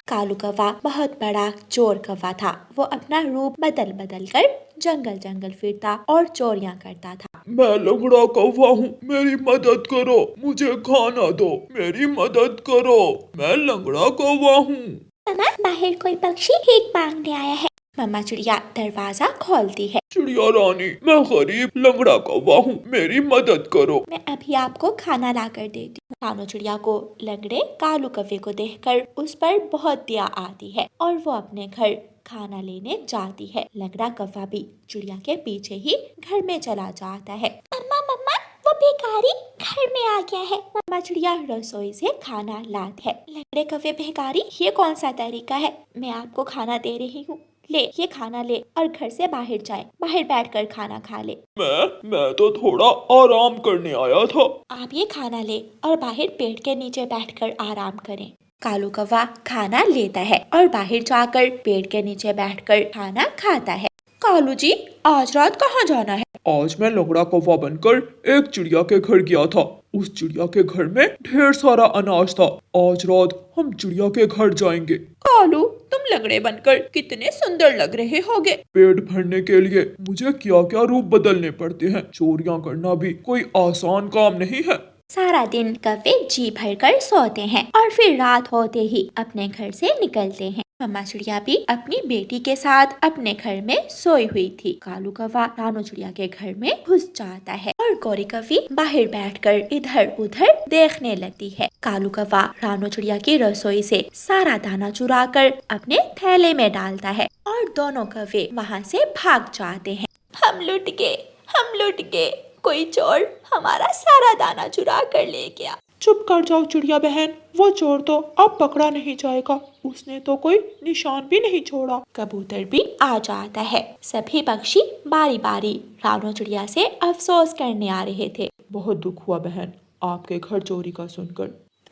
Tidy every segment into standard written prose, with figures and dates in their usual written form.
कालू कौवा बहुत बड़ा चोर कौवा था। वो अपना रूप बदल बदल कर जंगल जंगल फिरता और चोरियां करता था। मैं लंगड़ा कौवा हूँ, मेरी मदद करो, मुझे खाना दो, मेरी मदद करो, मैं लंगड़ा कौवा हूँ। मामा, बाहर कोई पक्षी भीख मांगने आया है। मम्मा चिड़िया दरवाजा खोलती है। चिड़िया रानी, मैं गरीब लंगड़ा कौवा हूँ, मेरी मदद करो। मैं अभी आपको खाना ला कर देती हूँ। रानो चिड़िया को लंगड़े कालू कौवे को देखकर उस पर बहुत दया आती है और वो अपने घर खाना लेने जाती है। लंगड़ा कौवा भी चिड़िया के पीछे ही घर में चला जाता है। मम्मा मम्मा, वो भिखारी घर में आ गया है। मम्मा चिड़िया रसोई से खाना लाती है। लंगड़े कौवे, भिखारी, ये कौन सा तरीका है? मैं आपको खाना दे रही हूँ, ले ये खाना ले और घर से बाहर जाए, बाहर बैठकर खाना खा ले। मैं तो थोड़ा आराम करने आया था। आप ये खाना ले और बाहर पेड़ के नीचे बैठकर आराम करें। कालू कौवा खाना लेता है और बाहर जाकर पेड़ के नीचे बैठकर खाना खाता है। कालू जी, आज रात कहाँ जाना है? आज मैं लंगड़ा कौवा बनकर एक चिड़िया के घर गया था। उस चिड़िया के घर में ढेर सारा अनाज था। आज रात हम चिड़िया के घर जाएंगे। कालू, तुम लंगड़े बनकर कितने सुंदर लग रहे होगे। पेट भरने के लिए मुझे क्या क्या रूप बदलने पड़ते हैं। चोरियां करना भी कोई आसान काम नहीं है। सारा दिन कौवे जी भर कर सोते हैं और फिर रात होते ही अपने घर से निकलते हैं। मम्मा चिड़िया भी अपनी बेटी के साथ अपने घर में सोई हुई थी। कालू कौवा रानो चिड़िया के घर में घुस जाता है और गौरी कौवी बाहर बैठकर इधर उधर देखने लगती है। कालू कौवा रानो चिड़िया की रसोई से सारा दाना चुरा कर अपने थैले में डालता है और दोनों कौवे वहाँ से भाग जाते हैं। हम लुट गए, हम लुट गए, कोई चोर हमारा सारा दाना चुरा कर ले गया। चुप कर जाओ चिड़िया बहन, वो चोर तो अब पकड़ा नहीं जाएगा। उसने तो कोई निशान भी नहीं छोड़ा। कबूतर भी आ जाता है। सभी पक्षी बारी बारी रानो चिड़िया से अफसोस करने आ रहे थे। बहुत दुख हुआ बहन आपके घर चोरी का सुनकर।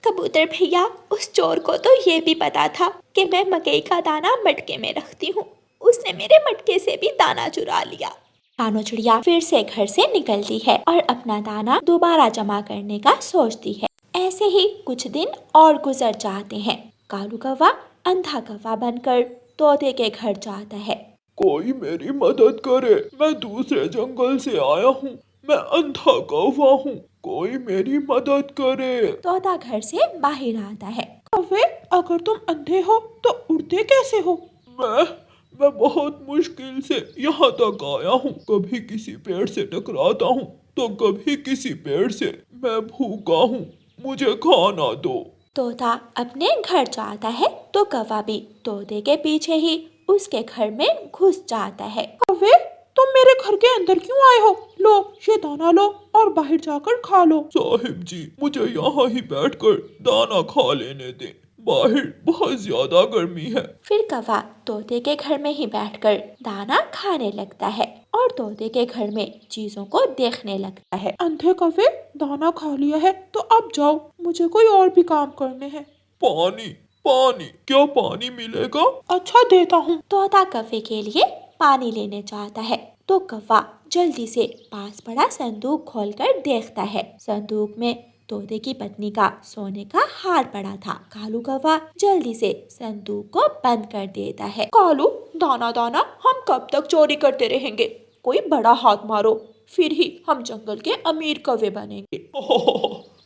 कबूतर भैया, उस चोर को तो ये भी पता था कि मैं मकई का दाना मटके में रखती हूँ। उसने मेरे मटके से भी दाना चुरा लिया। रानो चिड़िया फिर से घर से निकलती है और अपना दाना दोबारा जमा करने का सोचती है। ऐसे ही कुछ दिन और गुजर जाते हैं। कालू कौवा अंधा कौवा बनकर तोते के घर जाता है। कोई मेरी मदद करे, मैं दूसरे जंगल से आया हूँ, मैं अंधा कौवा हूँ, कोई मेरी मदद करे। तोता घर से बाहर आता है। कौवे, अगर तुम अंधे हो तो उड़ते कैसे हो? मैं बहुत मुश्किल से यहाँ तक आया हूँ। कभी किसी पेड़ से टकराता हूँ तो कभी किसी पेड़ से। मैं भूखा हूँ, मुझे खाना दो। तोता अपने घर जाता है तो कौवा भी तोते के पीछे ही उसके घर में घुस जाता है। कौवे, तुम मेरे घर के अंदर क्यों आए हो? लो ये दाना लो और बाहर जाकर खा लो। साहिब जी, मुझे यहाँ ही बैठकर दाना खा लेने दें, बाहर बहुत ज्यादा गर्मी है। फिर कौवा तोते के घर में ही बैठकर दाना खाने लगता है और तोते के घर में चीजों को देखने लगता है। अंधे कौवे, दाना खा लिया है तो अब जाओ, मुझे कोई और भी काम करने हैं। पानी, पानी, क्या पानी मिलेगा? अच्छा देता हूँ। तोता कौवे के लिए पानी लेने जाता है तो कौवा जल्दी से पास पड़ा संदूक खोलकर देखता है। संदूक में तोते की पत्नी का सोने का हार पड़ा था। कालू कौवा जल्दी से संदूक को बंद कर देता है। कालू, दाना दाना हम कब तक चोरी करते रहेंगे? कोई बड़ा हाथ मारो, फिर ही हम जंगल के अमीर कौवे बनेंगे।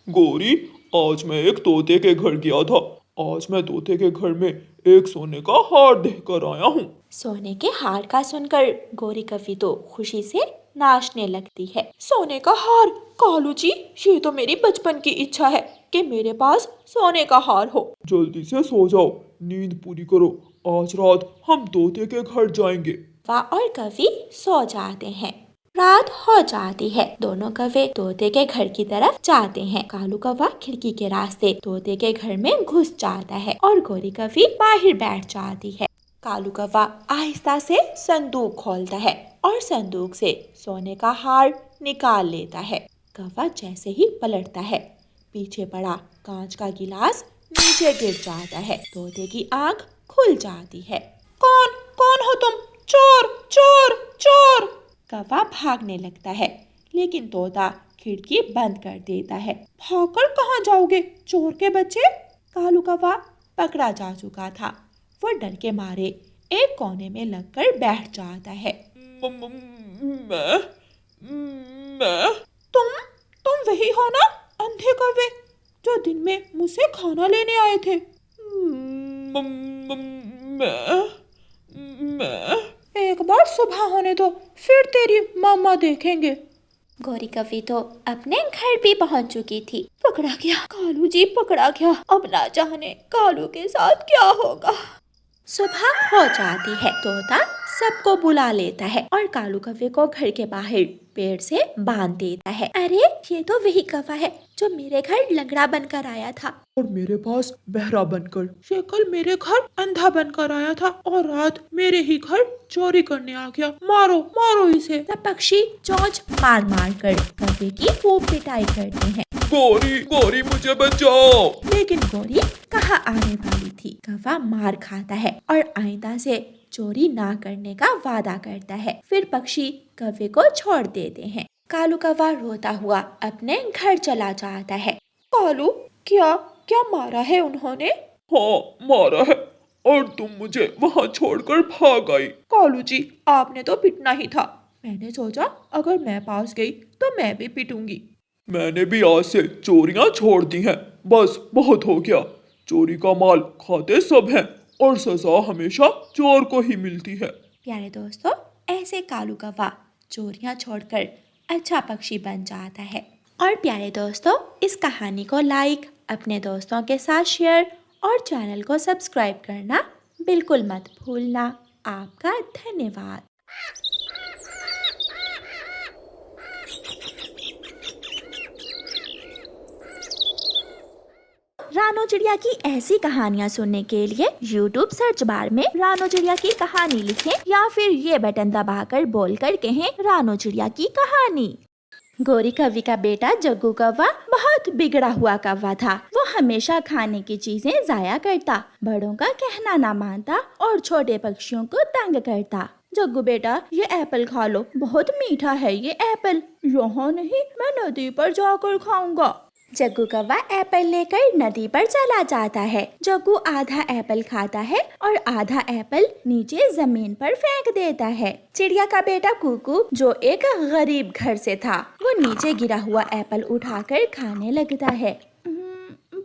गोरी, आज मैं एक तोते के घर गया था। आज मैं तोते के घर में एक सोने का हार देखकर आया हूँ। सोने के हार का सुनकर गोरी कौवी तो खुशी से नाचने लगती है। सोने का हार? कालू जी, ये तो मेरी बचपन की इच्छा है कि मेरे पास सोने का हार हो। जल्दी से सो जाओ, नींद पूरी करो, आज रात हम तोते के घर जाएंगे। कौवा और कौवी सो जाते हैं। रात हो जाती है। दोनों कौवे तोते के घर की तरफ जाते हैं। कालू कौवा खिड़की के रास्ते तोते के घर में घुस जाता है और गोरी कौवी बाहर बैठ जाती है। कालू कौवा आहिस्ता से संदूक खोलता है और संदूक से सोने का हार निकाल लेता है। कौवा जैसे ही पलटता है, पीछे पड़ा कांच का गिलास नीचे गिर जाता है। तोते की आंख खुल जाती है। कौन कौन हो तुम? चोर चोर चोर! कौवा भागने लगता है लेकिन तोता खिड़की बंद कर देता है। भागकर कहाँ जाओगे चोर के बच्चे? कालू कौवा पकड़ा जा चुका था। वो डर के मारे एक कोने में लगकर बैठ जाता है। मैं तुम वही हो ना, अंधे कौवे जो दिन में मुझसे खाना लेने आए थे? मैं एक बार सुबह होने दो, फिर तेरी मामा देखेंगे। गौरी कौवी तो अपने घर भी पहुंच चुकी थी। पकड़ा गया, कालू जी पकड़ा गया। अब ना जाने कालू के साथ क्या होगा। सुबह हो जाती है। तोता सबको बुला लेता है और कालू कौवे को घर के बाहर पेड़ से बांध देता है। अरे ये तो वही कौवा है जो मेरे घर लंगड़ा बनकर आया था और मेरे पास बहरा बनकर। ये कल मेरे घर अंधा बनकर आया था और रात मेरे ही घर चोरी करने आ गया। मारो मारो इसे। सब पक्षी चोंच मार मार कर कौवे की खूब पिटाई करते हैं। गौरी गौरी मुझे बचाओ। लेकिन गौरी कहाँ आने वाली थी। कौवा मार खाता है और आइंदा से चोरी ना करने का वादा करता है। फिर पक्षी कौवे को छोड़ देते हैं। कालू कौवा रोता हुआ अपने घर चला जाता है। कालू क्या क्या मारा है उन्होंने? हाँ मारा है, और तुम मुझे वहाँ छोड़कर भाग आई। कालू जी आपने तो पिटना ही था। मैंने सोचा अगर मैं पास गई तो मैं भी पिटूंगी। मैंने भी आज से चोरियां छोड़ दी हैं। बस बहुत हो गया। चोरी का माल खाते सब हैं और सजा हमेशा चोर को ही मिलती है। प्यारे दोस्तों, ऐसे कालू कौवा चोरियां छोड़कर अच्छा पक्षी बन जाता है। और प्यारे दोस्तों, इस कहानी को लाइक, अपने दोस्तों के साथ शेयर और चैनल को सब्सक्राइब करना बिल्कुल मत भूलना। आपका धन्यवाद। रानो चिड़िया की ऐसी कहानियाँ सुनने के लिए YouTube सर्च बार में रानो चिड़िया की कहानी लिखें या फिर ये बटन दबाकर बोलकर कहें रानो चिड़िया की कहानी। गौरी कौवी का बेटा जग्गू कौवा बहुत बिगड़ा हुआ कौवा था। वो हमेशा खाने की चीजें जाया करता, बड़ों का कहना ना मानता और छोटे पक्षियों को तंग करता। जग्गू बेटा ये एप्पल खा लो, बहुत मीठा है ये एप्पल। यहाँ नहीं, मैं नदी पर जाकर खाऊंगा। जग्गू कौवा एप्पल लेकर नदी पर चला जाता है। जग्गू आधा एप्पल खाता है और आधा एप्पल नीचे जमीन पर फेंक देता है। चिड़िया का बेटा कुकू, जो एक गरीब घर से था, वो नीचे गिरा हुआ एप्पल उठाकर खाने लगता है।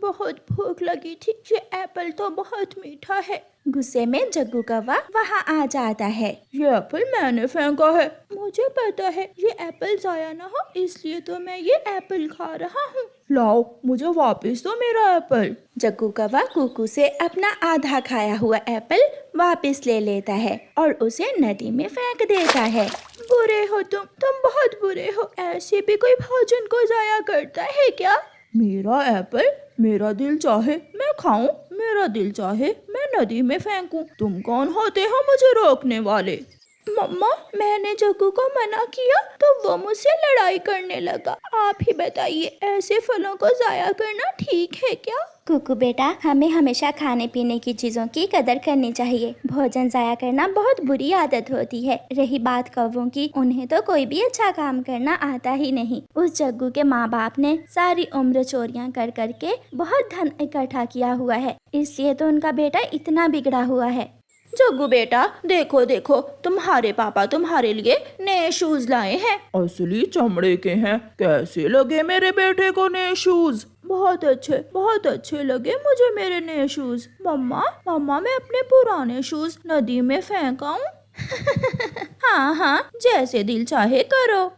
बहुत भूख लगी थी, ये एप्पल तो बहुत मीठा है। गुस्से में जग्गू कौवा वहाँ आ जाता है। ये एप्पल मैंने फेंका है। मुझे पता है ये एप्पल जाया ना हो, इसलिए तो मैं ये एप्पल खा रहा हूँ। लाओ मुझे वापस दो मेरा एप्पल। जग्गू कौवा कुकू से अपना आधा खाया हुआ एप्पल वापस ले लेता है और उसे नदी में फेंक देता है। बुरे हो तुम बहुत बुरे हो। ऐसे भी कोई भोजन को जाया करता है क्या? मेरा एप्पल, मेरा दिल चाहे मैं खाऊं, मेरा दिल चाहे मैं नदी में फेंकूं। तुम कौन होते हो मुझे रोकने वाले? मम्मा, मैंने जग्गू को मना किया तो वो मुझसे लड़ाई करने लगा। आप ही बताइए, ऐसे फलों को जाया करना ठीक है क्या? कुकू बेटा, हमें हमेशा खाने पीने की चीजों की कदर करनी चाहिए। भोजन जाया करना बहुत बुरी आदत होती है। रही बात कौवों की, उन्हें तो कोई भी अच्छा काम करना आता ही नहीं। उस जग्गू के माँ बाप ने सारी उम्र चोरियां कर करके बहुत धन इकट्ठा किया हुआ है, इसलिए तो उनका बेटा इतना बिगड़ा हुआ है। जग्गू बेटा, देखो देखो, तुम्हारे पापा तुम्हारे लिए नए शूज लाए हैं। असली चमड़े के हैं। कैसे लगे मेरे बेटे को नए शूज? बहुत अच्छे लगे मुझे मेरे नए शूज। मम्मा मैं अपने पुराने शूज नदी में फेंक आऊं? हाँ, जैसे दिल चाहे करो।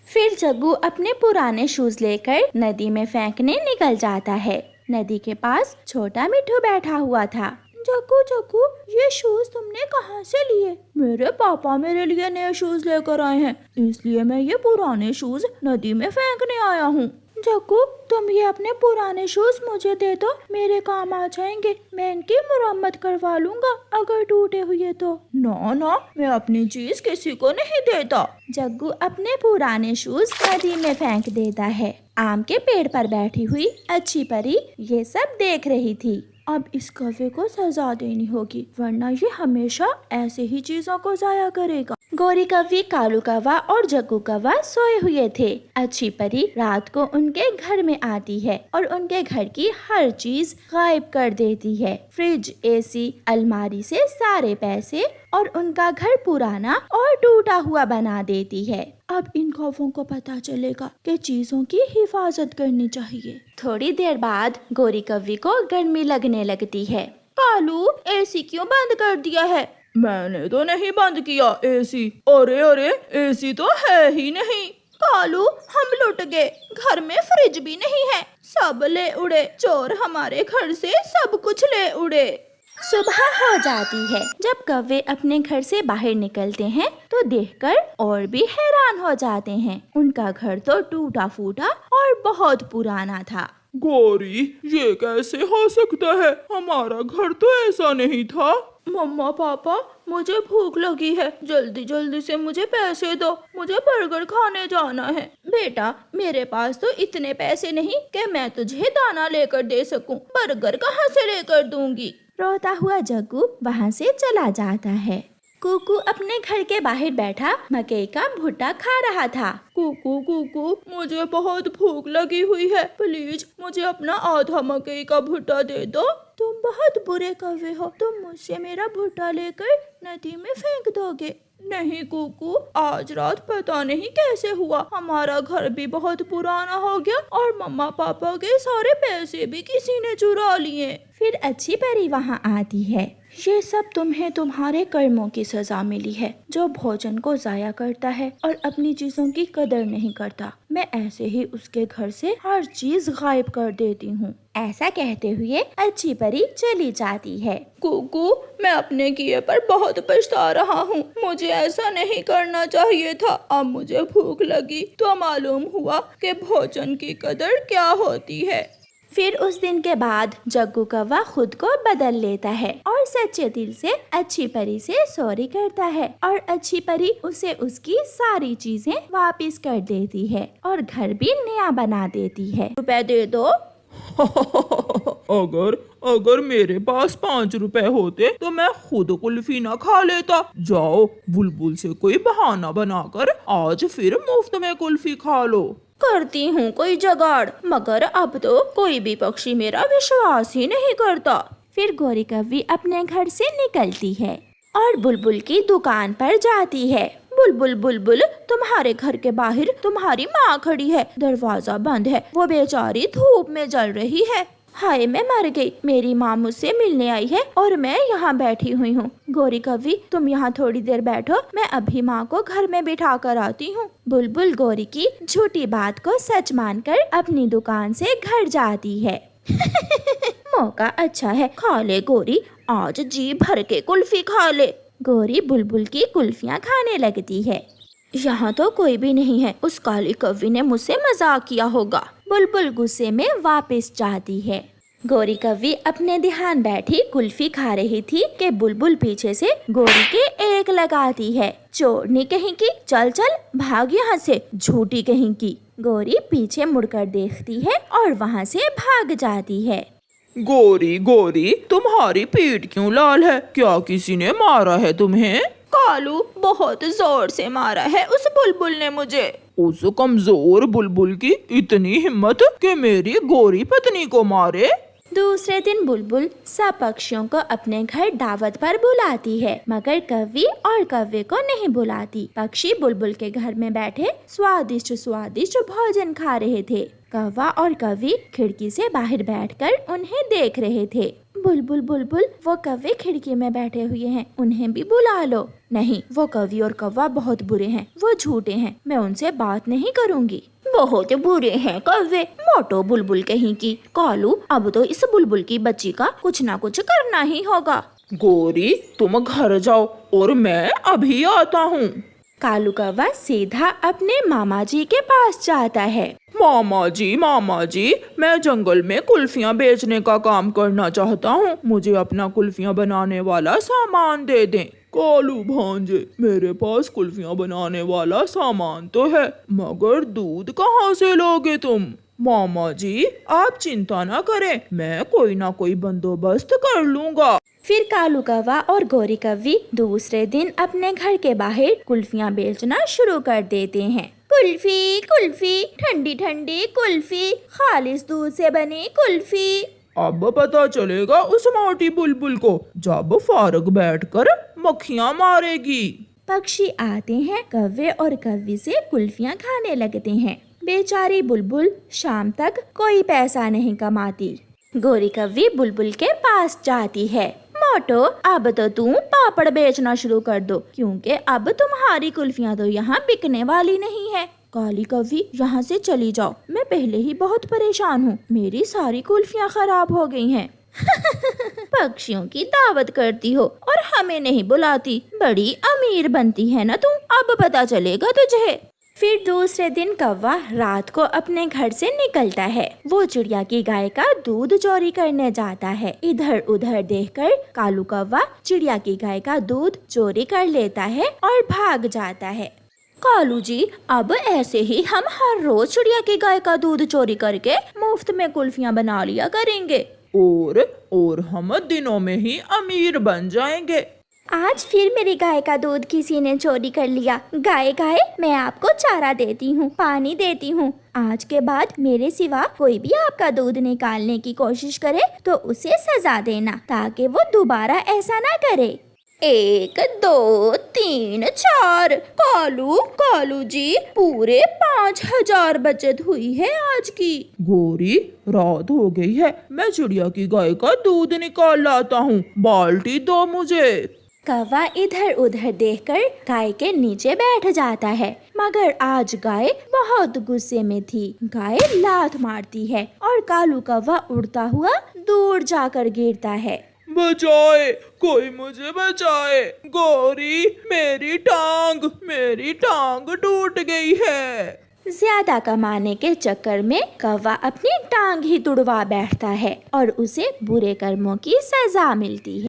फिर जग्गू अपने पुराने शूज लेकर नदी में फेंकने निकल जाता है। नदी के पास छोटा मिट्ठू बैठा हुआ था। जग्गू, ये शूज तुमने कहाँ से लिए? मेरे पापा मेरे लिए नए शूज लेकर आए हैं, इसलिए मैं ये पुराने शूज नदी में फेंकने आया हूँ। जग्गू, तुम ये अपने पुराने शूज मुझे दे दो, मेरे काम आ जाएंगे। मैं इनकी मुरम्मत करवा लूंगा अगर टूटे हुए तो। ना, मैं अपनी चीज किसी को नहीं देता। जग्गू अपने पुराने शूज नदी में फेंक देता है। आम के पेड़ पर बैठी हुई अच्छी परी ये सब देख रही थी। अब इस कौवे को सजा देनी होगी, वरना ये हमेशा ऐसे ही चीजों को जाया करेगा। गौरी कौवी, कालू कौवा और जग्गू कौवा सोए हुए थे। अच्छी परी रात को उनके घर में आती है और उनके घर की हर चीज गायब कर देती है। फ्रिज, एसी, अलमारी से सारे पैसे और उनका घर पुराना और टूटा हुआ बना देती है। अब इन कौवों को पता चलेगा कि चीजों की हिफाजत करनी चाहिए। थोड़ी देर बाद गौरी कौवी को गर्मी लगने लगती है। कालू, एसी क्यों बंद कर दिया है? मैंने तो नहीं बंद किया एसी। अरे अरे, एसी तो है ही नहीं। कालू, हम लुट गए, घर में फ्रिज भी नहीं है, सब ले उड़े, चोर हमारे घर से सब कुछ ले उड़े। सुबह हो जाती है। जब कौवे अपने घर से बाहर निकलते हैं तो देखकर और भी हैरान हो जाते हैं। उनका घर तो टूटा फूटा और बहुत पुराना था। गौरी, ये कैसे हो सकता है? हमारा घर तो ऐसा नहीं था। मम्मा पापा, मुझे भूख लगी है, जल्दी जल्दी से मुझे पैसे दो, मुझे बर्गर खाने जाना है। बेटा, मेरे पास तो इतने पैसे नहीं कि मैं तुझे दाना लेकर दे सकूं, बर्गर कहाँ से लेकर दूंगी। रोता हुआ जग्गू वहाँ से चला जाता है। कुकू अपने घर के बाहर बैठा मकई का भुट्टा खा रहा था। कुकू कुकू, मुझे बहुत भूख लगी हुई है, प्लीज मुझे अपना आधा मकई का भुट्टा दे दो। तुम बहुत बुरे कौवे हो, तुम मुझसे मेरा भुट्टा लेकर नदी में फेंक दोगे। नहीं कुकू, आज रात पता नहीं कैसे हुआ, हमारा घर भी बहुत पुराना हो गया और मम्मा पापा के सारे पैसे भी किसी ने चुरा लिए। फिर अच्छी परी वहाँ आती है। ये सब तुम्हें तुम्हारे कर्मों की सजा मिली है, जो भोजन को जाया करता है और अपनी चीजों की कदर नहीं करता। मैं ऐसे ही उसके घर से हर चीज गायब कर देती हूँ। ऐसा कहते हुए अच्छी परी चली जाती है। कुकू, मैं अपने किए पर बहुत पछता रहा हूँ, मुझे ऐसा नहीं करना चाहिए था। अब मुझे भूख लगी तो मालूम हुआ कि भोजन की कदर क्या होती है। फिर उस दिन के बाद जग्गू कौवा खुद को बदल लेता है और सच्चे दिल से अच्छी परी से सॉरी करता है और अच्छी परी उसे उसकी सारी चीजें वापस कर देती है और घर भी नया बना देती है। रुपए दे दो। अगर मेरे पास 5 रुपए होते तो मैं खुद कुल्फी ना खा लेता। जाओ, बुलबुल से कोई बहाना बनाकर आज फिर मुफ्त में कुल्फी खा लो। करती हूँ कोई जुगाड़, मगर अब तो कोई भी पक्षी मेरा विश्वास ही नहीं करता। फिर गौरी कौवी अपने घर से निकलती है और बुलबुल की दुकान पर जाती है। बुलबुल बुलबुल, तुम्हारे घर के बाहर तुम्हारी माँ खड़ी है, दरवाजा बंद है, वो बेचारी धूप में जल रही है। हाय, मैं मर गई, मेरी माँ मुझसे मिलने आई है और मैं यहाँ बैठी हुई हूँ। गौरी कौवी, तुम यहाँ थोड़ी देर बैठो, मैं अभी माँ को घर में बिठा कर आती हूँ। बुलबुल गौरी की झूठी बात को सच मानकर अपनी दुकान से घर जाती है। मौका अच्छा है, खा ले गौरी, आज जी भर के कुल्फी खा ले। गौरी बुलबुल की कुल्फियाँ खाने लगती है। यहाँ तो कोई भी नहीं है, उस काली कौवी ने मुझसे मजाक किया होगा। बुलबुल गुस्से में वापस जाती है। गौरी कौवी अपने ध्यान बैठी कुल्फी खा रही थी कि बुलबुल पीछे से गौरी के एक लगाती है। चोरनी कहीं की, चल चल भाग यहाँ से, झूठी कहीं की। गौरी पीछे मुड़कर देखती है और वहाँ से भाग जाती है। गौरी गौरी, तुम्हारी पीठ क्यों लाल है? क्या किसी ने मारा है तुम्हें? कालू, बहुत जोर से मारा है उस बुलबुल ने मुझे। उस कमजोर बुलबुल की इतनी हिम्मत कि मेरी गोरी पत्नी को मारे। दूसरे दिन बुलबुल सब पक्षियों को अपने घर दावत पर बुलाती है, मगर कौवी और कौवे को नहीं बुलाती। पक्षी बुलबुल के घर में बैठे स्वादिष्ट स्वादिष्ट भोजन खा रहे थे। कौवा और कौवी खिड़की से बाहर बैठकर उन्हें देख रहे थे। बुलबुल बुलबुल, वो कौवे खिड़की में बैठे हुए हैं, उन्हें भी बुला लो। नहीं, वो कौवी और कौवा बहुत बुरे हैं, वो झूठे हैं, मैं उनसे बात नहीं करूँगी। बहुत बुरे हैं कौवे, मोटो बुलबुल कहीं की। कालू, अब तो इस बुलबुल की बच्ची का कुछ ना कुछ करना ही होगा। गौरी, तुम घर जाओ और मैं अभी आता हूँ। कालू कौवा सीधा अपने मामा जी के पास जाता है। मामा जी, मैं जंगल में कुल्फियाँ बेचने का काम करना चाहता हूँ, मुझे अपना कुल्फियाँ बनाने वाला सामान दे दें। कालू भांजे, मेरे पास कुल्फियाँ बनाने वाला सामान तो है, मगर दूध कहाँ से लोगे तुम? मामा जी आप चिंता ना करें, मैं कोई ना कोई बंदोबस्त कर लूँगा। फिर कालू कौवा और गोरी कौवी दूसरे दिन अपने घर के बाहर कुल्फियाँ बेचना शुरू कर देते हैं। कुल्फी कुल्फी, ठंडी ठंडी कुल्फी, खालिस दूध से बनी कुल्फी। अब पता चलेगा उस मोटी बुलबुल को जब फारग बैठकर मक्खियाँ मारेगी। पक्षी आते हैं, कौवे और कौवी से कुल्फियाँ खाने लगते हैं। बेचारी बुलबुल शाम तक कोई पैसा नहीं कमाती। गोरी कौवी बुलबुल के पास जाती है। मोटो, अब तो तुम पापड़ बेचना शुरू कर दो, क्योंकि अब तुम्हारी कुल्फियाँ तो यहाँ बिकने वाली नहीं है। काली कौवी, यहाँ से चली जाओ, मैं पहले ही बहुत परेशान हूँ, मेरी सारी कुल्फियाँ खराब हो गई हैं। पक्षियों की दावत करती हो और हमें नहीं बुलाती, बड़ी अमीर बनती है ना तुम, अब पता चलेगा तुझे। फिर दूसरे दिन कौवा रात को अपने घर से निकलता है। वो चिड़िया की गाय का दूध चोरी करने जाता है। इधर उधर देखकर कालू कौवा चिड़िया की गाय का दूध चोरी कर लेता है और भाग जाता है। कालू जी, अब ऐसे ही हम हर रोज चिड़िया की गाय का दूध चोरी करके मुफ्त में कुल्फियाँ बना लिया करेंगे और हम दिनों में ही अमीर बन जाएंगे। आज फिर मेरी गाय का दूध किसी ने चोरी कर लिया। गाय गाय, मैं आपको चारा देती हूँ, पानी देती हूँ। आज के बाद मेरे सिवा कोई भी आपका दूध निकालने की कोशिश करे तो उसे सजा देना, ताकि वो दोबारा ऐसा ना करे। 1 2 3 4। कालू जी, पूरे 5000 बचत हुई है आज की। गोरी, रात हो गई है, मैं चिड़िया की गाय का दूध निकाल लाता हूँ, बाल्टी दो मुझे। कौवा इधर उधर देखकर गाय के नीचे बैठ जाता है, मगर आज गाय बहुत गुस्से में थी। गाय लात मारती है और कालू कौवा उड़ता हुआ दूर जाकर गिरता है। बचाए, कोई मुझे बचाए। गोरी, मेरी टांग टूट गई है। ज्यादा कमाने के चक्कर में कौवा अपनी टांग ही तुड़वा बैठता है और उसे बुरे कर्मों की सजा मिलती है।